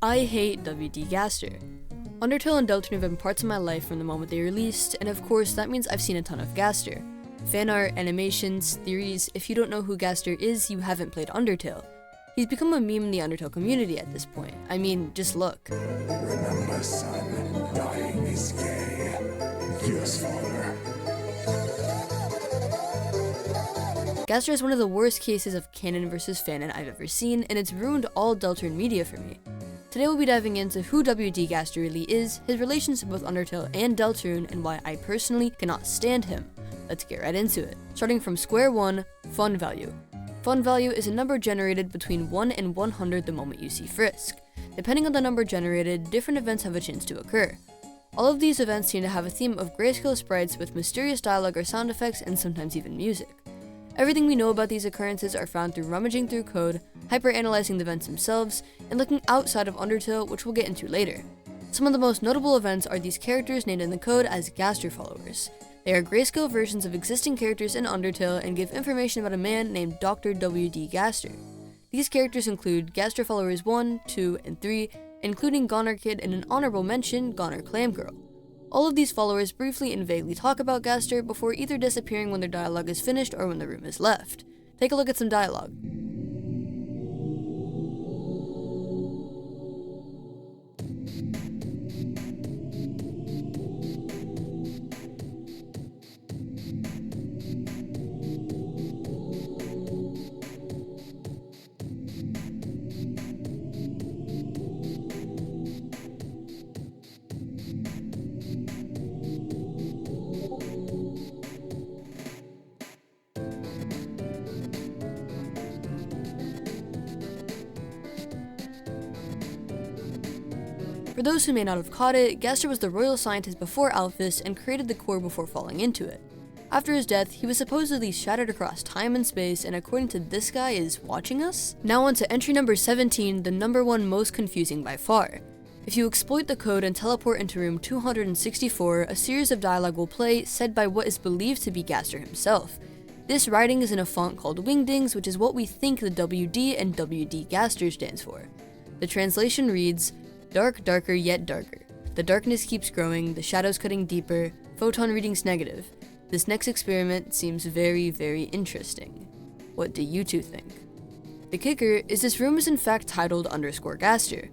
I hate WD Gaster. Undertale and Deltarune have been parts of my life from the moment they released, and of course that means I've seen a ton of Gaster. Fan art, animations, theories. If you don't know who Gaster is, you haven't played Undertale. He's become a meme in the Undertale community at this point. I mean, just look. Remember, son, dying is gay. Yes, father. Gaster is one of the worst cases of canon versus fanon I've ever seen, and it's ruined all Deltarune media for me. Today we'll be diving into who WD Gaster really is, his relations to both Undertale and Deltarune, and why I personally cannot stand him. Let's get right into it. Starting from square one, fun value. Fun value is a number generated between 1 and 100 the moment you see Frisk. Depending on the number generated, different events have a chance to occur. All of these events seem to have a theme of grayscale sprites with mysterious dialogue or sound effects and sometimes even music. Everything we know about these occurrences are found through rummaging through code, hyper-analyzing the events themselves, and looking outside of Undertale, which we'll get into later. Some of the most notable events are these characters named in the code as Gaster followers. They are grayscale versions of existing characters in Undertale and give information about a man named Dr. WD Gaster. These characters include Gaster followers 1, 2, and 3, including Goner Kid and an honorable mention, Goner Clamgirl. All of these followers briefly and vaguely talk about Gaster before either disappearing when their dialogue is finished or when the room is left. Take a look at some dialogue. For those who may not have caught it, Gaster was the royal scientist before Alphys and created the core before falling into it. After his death, he was supposedly shattered across time and space, and according to this guy is watching us? Now on to entry number 17, the number one most confusing by far. If you exploit the code and teleport into room 264, a series of dialogue will play, said by what is believed to be Gaster himself. This writing is in a font called Wingdings, which is what we think the WD and WD Gaster stands for. The translation reads, "Dark, darker, yet darker. The darkness keeps growing, the shadows cutting deeper, photon readings negative. This next experiment seems very, very interesting. What do you two think?" The kicker is this room is in fact titled _Gaster.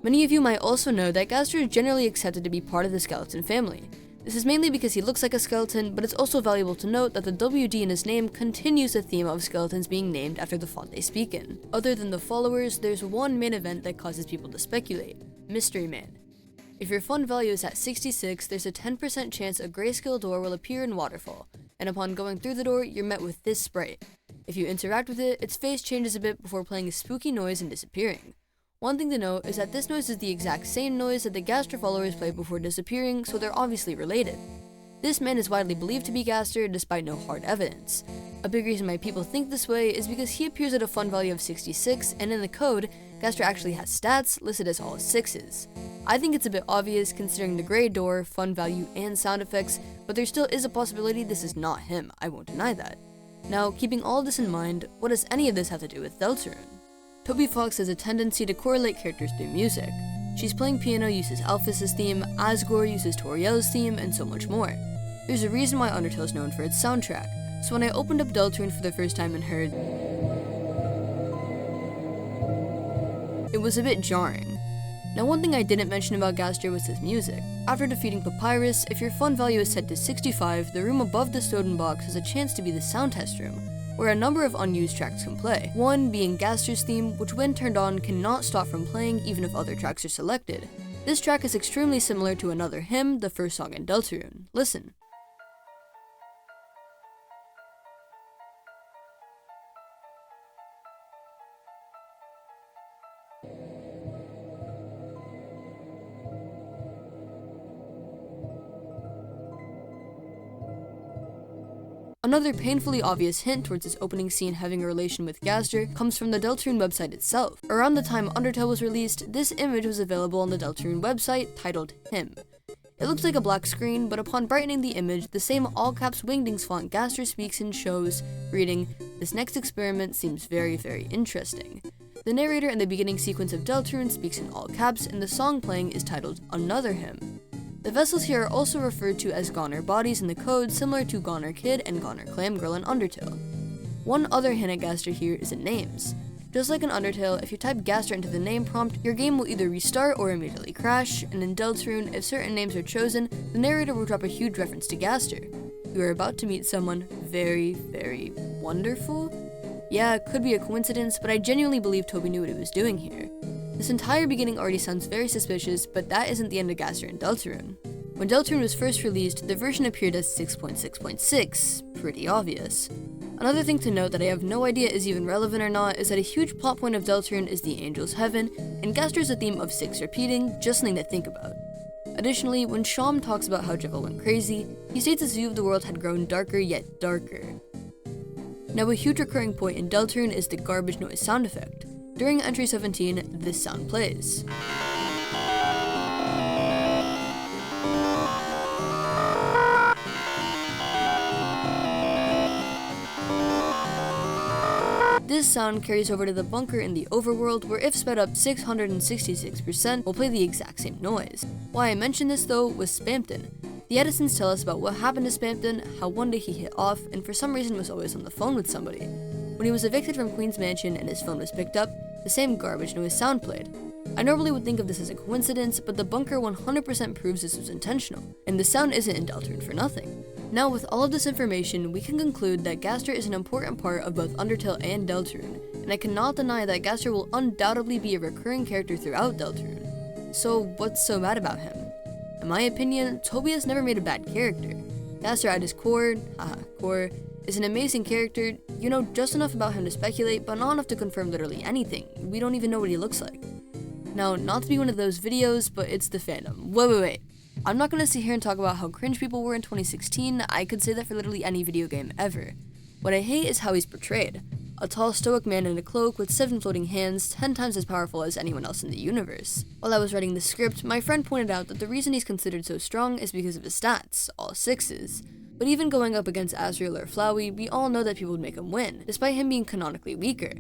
Many of you might also know that Gaster is generally accepted to be part of the skeleton family. This is mainly because he looks like a skeleton, but it's also valuable to note that the WD in his name continues the theme of skeletons being named after the font they speak in. Other than the followers, there's one main event that causes people to speculate: Mystery Man. If your fun value is at 66, there's a 10% chance a grayscale door will appear in Waterfall, and upon going through the door, you're met with this sprite. If you interact with it, its face changes a bit before playing a spooky noise and disappearing. One thing to note is that this noise is the exact same noise that the Gaster followers play before disappearing, so they're obviously related. This man is widely believed to be Gaster despite no hard evidence. A big reason why people think this way is because he appears at a fun value of 66, and in the code, Gaster actually has stats listed as all 6s. I think it's a bit obvious considering the gray door, fun value, and sound effects, but there still is a possibility this is not him, I won't deny that. Now, keeping all this in mind, what does any of this have to do with Deltarune? Toby Fox has a tendency to correlate characters through music. She's Playing Piano uses Alphys' theme, Asgore uses Toriel's theme, and so much more. There's a reason why Undertale is known for its soundtrack, so when I opened up Deltarune for the first time and heard, it was a bit jarring. Now one thing I didn't mention about Gaster was his music. After defeating Papyrus, if your fun value is set to 65, the room above the Snowden box has a chance to be the sound test room, where a number of unused tracks can play. One being Gaster's theme, which when turned on cannot stop from playing even if other tracks are selected. This track is extremely similar to another hymn, the first song in Deltarune. Listen. Another painfully obvious hint towards this opening scene having a relation with Gaster comes from the Deltarune website itself. Around the time Undertale was released, this image was available on the Deltarune website titled Hymn. It looks like a black screen, but upon brightening the image, the same all-caps Wingdings font Gaster speaks in shows, reading, "This next experiment seems very, very interesting." The narrator in the beginning sequence of Deltarune speaks in all caps, and the song playing is titled Another Hymn. The vessels here are also referred to as Goner bodies in the code, similar to Goner Kid and Goner Clam Girl in Undertale. One other hint at Gaster here is in names. Just like in Undertale, if you type Gaster into the name prompt, your game will either restart or immediately crash, and in Deltarune, if certain names are chosen, the narrator will drop a huge reference to Gaster. You are about to meet someone very, very wonderful? Yeah, it could be a coincidence, but I genuinely believe Toby knew what he was doing here. This entire beginning already sounds very suspicious, but that isn't the end of Gaster in Deltarune. When Deltarune was first released, the version appeared as 6.6.6, pretty obvious. Another thing to note that I have no idea is even relevant or not is that a huge plot point of Deltarune is the Angel's Heaven, and Gaster is a theme of 6 repeating, just something to think about. Additionally, when Sham talks about how Jekyll went crazy, he states his view of the world had grown darker yet darker. Now a huge recurring point in Deltarune is the garbage noise sound effect. During entry 17, this sound plays. This sound carries over to the bunker in the overworld, where if sped up 666%, will play the exact same noise. Why I mention this though was Spamton. The Edisons tell us about what happened to Spamton, how one day he hit off, and for some reason was always on the phone with somebody. When he was evicted from Queen's Mansion and his phone was picked up, the same garbage noise sound played. I normally would think of this as a coincidence, but the bunker 100% proves this was intentional, and the sound isn't in Deltarune for nothing. Now with all of this information, we can conclude that Gaster is an important part of both Undertale and Deltarune, and I cannot deny that Gaster will undoubtedly be a recurring character throughout Deltarune. So what's so bad about him? In my opinion, Toby has never made a bad character. Gaster at his core, is an amazing character. You know just enough about him to speculate, but not enough to confirm literally anything. We don't even know what he looks like. Now, not to be one of those videos, but it's the fandom. Wait. I'm not gonna sit here and talk about how cringe people were in 2016, I could say that for literally any video game ever. What I hate is how he's portrayed. A tall stoic man in a cloak with 7 floating hands, 10 times as powerful as anyone else in the universe. While I was writing the script, my friend pointed out that the reason he's considered so strong is because of his stats, all 6s. But even going up against Asriel or Flowey, we all know that people would make him win, despite him being canonically weaker.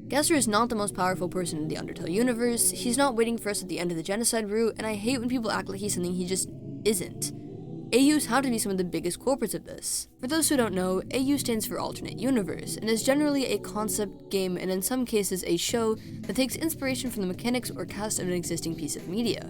Gaster is not the most powerful person in the Undertale universe, he's not waiting for us at the end of the genocide route, and I hate when people act like he's something he just isn't. AUs have to be some of the biggest culprits of this. For those who don't know, AU stands for Alternate Universe, and is generally a concept game and in some cases a show that takes inspiration from the mechanics or cast of an existing piece of media.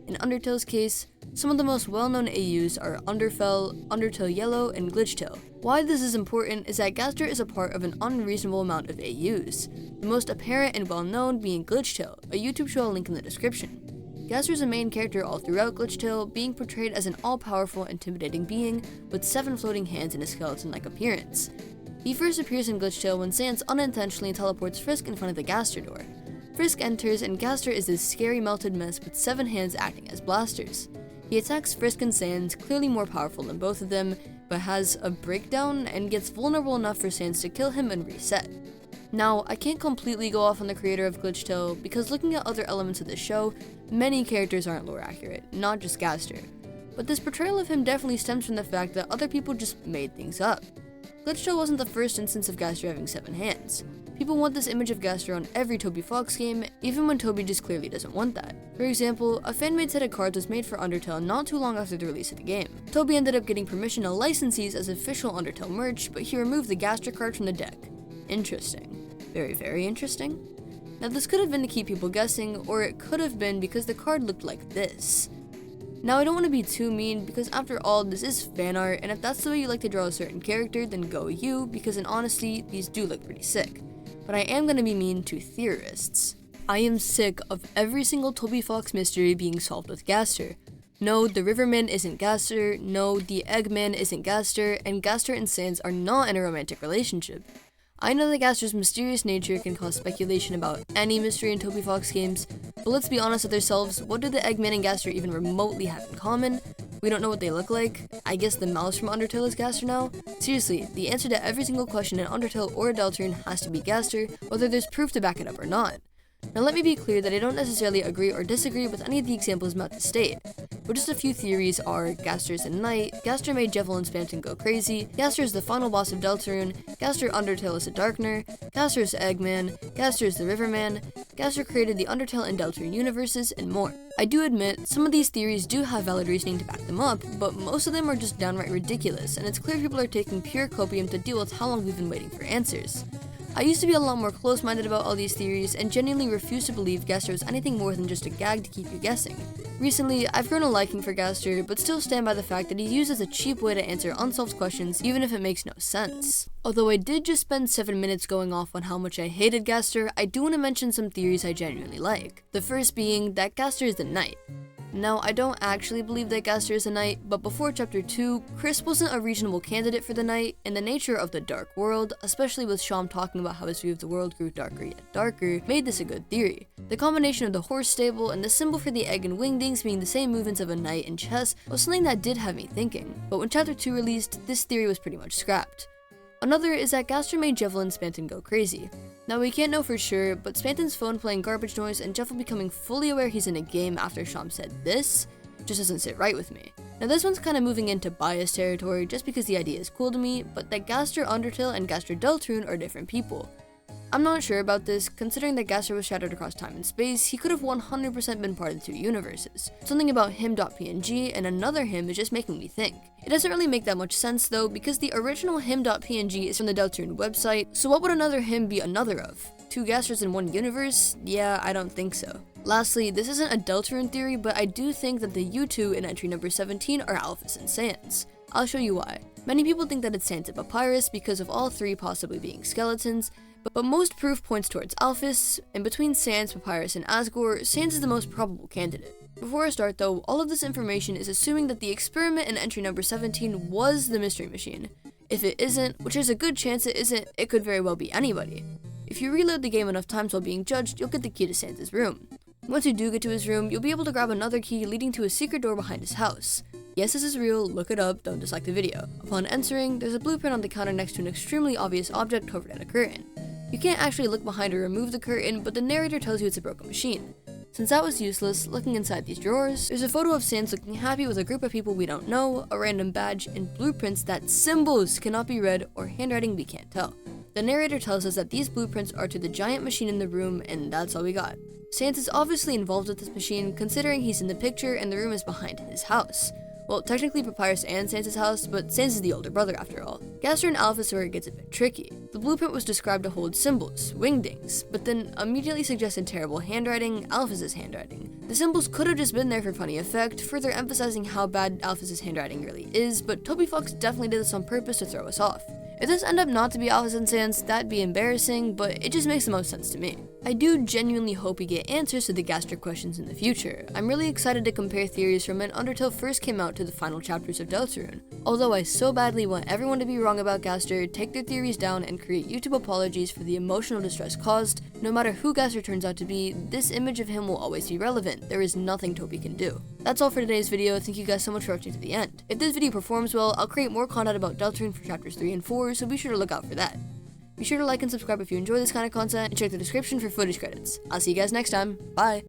In Undertale's case, some of the most well-known AUs are Underfell, Undertale Yellow, and Glitchtail. Why this is important is that Gaster is a part of an unreasonable amount of AUs, the most apparent and well-known being Glitchtail, a YouTube show I'll link in the description. Gaster is a main character all throughout Glitchtail, being portrayed as an all-powerful, intimidating being with 7 floating hands and a skeleton-like appearance. He first appears in Glitchtail when Sans unintentionally teleports Frisk in front of the Gaster door. Frisk enters and Gaster is this scary melted mess with 7 hands acting as blasters. He attacks Frisk and Sans, clearly more powerful than both of them, but has a breakdown and gets vulnerable enough for Sans to kill him and reset. Now, I can't completely go off on the creator of Glitchtail, because looking at other elements of the show, many characters aren't lore accurate, not just Gaster. But this portrayal of him definitely stems from the fact that other people just made things up. Glitchtail wasn't the first instance of Gaster having 7 hands. People want this image of Gaster on every Toby Fox game, even when Toby just clearly doesn't want that. For example, a fan-made set of cards was made for Undertale not too long after the release of the game. Toby ended up getting permission to license these as official Undertale merch, but he removed the Gaster card from the deck. Interesting. Very, very interesting. Now this could have been to keep people guessing, or it could have been because the card looked like this. Now I don't want to be too mean, because after all, this is fan art, and if that's the way you like to draw a certain character, then go you, because in honesty, these do look pretty sick. But I am going to be mean to theorists. I am sick of every single Toby Fox mystery being solved with Gaster. No, the Riverman isn't Gaster, no, the Eggman isn't Gaster, and Gaster and Sans are not in a romantic relationship. I know that Gaster's mysterious nature can cause speculation about any mystery in Toby Fox games, but let's be honest with ourselves, what do the Eggman and Gaster even remotely have in common? We don't know what they look like. I guess the mouse from Undertale is Gaster now? Seriously, the answer to every single question in Undertale or Deltarune has to be Gaster, whether there's proof to back it up or not. Now let me be clear that I don't necessarily agree or disagree with any of the examples I'm about to state, but just a few theories are Gaster's a knight, Gaster made Jevil and Spamton go crazy, Gaster is the final boss of Deltarune, Gaster Undertale is a Darkner, Gaster is Eggman, Gaster is the Riverman, Gaster created the Undertale and Deltarune universes, and more. I do admit, some of these theories do have valid reasoning to back them up, but most of them are just downright ridiculous, and it's clear people are taking pure copium to deal with how long we've been waiting for answers. I used to be a lot more close-minded about all these theories and genuinely refused to believe Gaster was anything more than just a gag to keep you guessing. Recently, I've grown a liking for Gaster, but still stand by the fact that he's used as a cheap way to answer unsolved questions even if it makes no sense. Although I did just spend 7 minutes going off on how much I hated Gaster, I do want to mention some theories I genuinely like. The first being that Gaster is the knight. Now, I don't actually believe that Gaster is a knight, but before Chapter 2, Chris wasn't a reasonable candidate for the knight, and the nature of the Dark World, especially with Sham talking about how his view of the world grew darker yet darker, made this a good theory. The combination of the horse stable and the symbol for the egg and wingdings being the same movements of a knight in chess was something that did have me thinking, but when Chapter 2 released, this theory was pretty much scrapped. Another is that Gaster made Jevil and Spamton go crazy. Now we can't know for sure, but Spamton's phone playing garbage noise and Jevil becoming fully aware he's in a game after Sham said this just doesn't sit right with me. Now this one's kind of moving into bias territory just because the idea is cool to me, but that Gaster Undertale and Gaster Deltarune are different people. I'm not sure about this, considering that Gaster was shattered across time and space, he could have 100% been part of the two universes. Something about him.png and another him is just making me think. It doesn't really make that much sense though, because the original him.png is from the Deltarune website, so what would another him be another of? Two Gasters in one universe? Yeah, I don't think so. Lastly, this isn't a Deltarune theory, but I do think that the U2 in entry number 17 are Alphys and Sans. I'll show you why. Many people think that it's Sans and Papyrus because of all three possibly being skeletons, but most proof points towards Alphys, and between Sans, Papyrus, and Asgore, Sans is the most probable candidate. Before I start though, all of this information is assuming that the experiment in entry number 17 was the Mystery Machine. If it isn't, which there's a good chance it isn't, it could very well be anybody. If you reload the game enough times while being judged, you'll get the key to Sans' room. Once you do get to his room, you'll be able to grab another key leading to a secret door behind his house. Yes, this is real, look it up, don't dislike the video. Upon entering, there's a blueprint on the counter next to an extremely obvious object covered in a curtain. You can't actually look behind or remove the curtain, but the narrator tells you it's a broken machine. Since that was useless, looking inside these drawers, there's a photo of Sans looking happy with a group of people we don't know, a random badge, and blueprints that symbols cannot be read or handwriting we can't tell. The narrator tells us that these blueprints are to the giant machine in the room, and that's all we got. Sans is obviously involved with this machine, considering he's in the picture and the room is behind his house. Well, technically Papyrus and Sans' house, but Sans is the older brother after all. Gaster and Alphys are where it gets a bit tricky. The blueprint was described to hold symbols, wingdings, but then immediately suggested terrible handwriting, Alphys' handwriting. The symbols could have just been there for funny effect, further emphasizing how bad Alphys' handwriting really is, but Toby Fox definitely did this on purpose to throw us off. If this ended up not to be Alphys and Sans, that'd be embarrassing, but it just makes the most sense to me. I do genuinely hope we get answers to the Gaster questions in the future. I'm really excited to compare theories from when Undertale first came out to the final chapters of Deltarune. Although I so badly want everyone to be wrong about Gaster, take their theories down, and create YouTube apologies for the emotional distress caused, no matter who Gaster turns out to be, this image of him will always be relevant. There is nothing Toby can do. That's all for today's video. Thank you guys so much for watching to the end. If this video performs well, I'll create more content about Deltarune for chapters 3 and 4, so be sure to look out for that. Be sure to like and subscribe if you enjoy this kind of content, and check the description for footage credits. I'll see you guys next time. Bye!